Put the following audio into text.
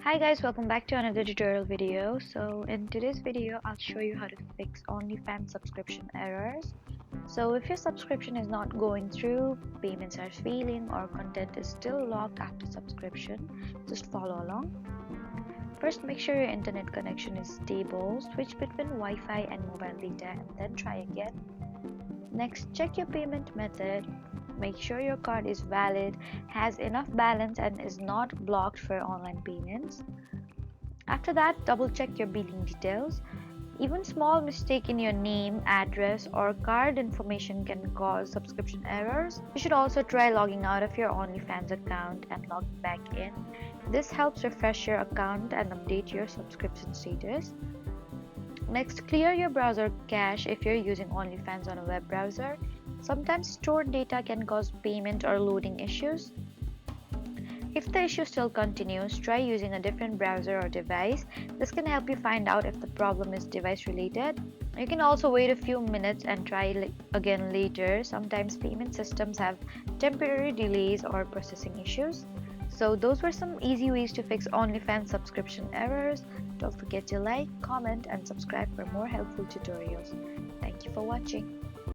Hi guys, welcome back to another tutorial video. So in today's video, I'll show you how to fix OnlyFans subscription errors. So if your subscription is not going through, payments are failing, or content is still locked after subscription, just follow along. First, make sure your internet connection is stable. Switch between Wi-Fi and mobile data and then try again. Next, check your payment method. Make sure your card is valid, has enough balance, and is not blocked for online payments. After that, double check your billing details. Even small mistake in your name, address, or card information can cause subscription errors. You should also try logging out of your OnlyFans account and logging back in. This helps refresh your account and update your subscription status. Next, clear your browser cache if you're using OnlyFans on a web browser. Sometimes stored data can cause payment or loading issues. If the issue still continues, try using a different browser or device. This can help you find out if the problem is device related. You can also wait a few minutes and try again later. Sometimes payment systems have temporary delays or processing issues. So those were some easy ways to fix OnlyFans subscription errors. Don't forget to like, comment, and subscribe for more helpful tutorials. Thank you for watching.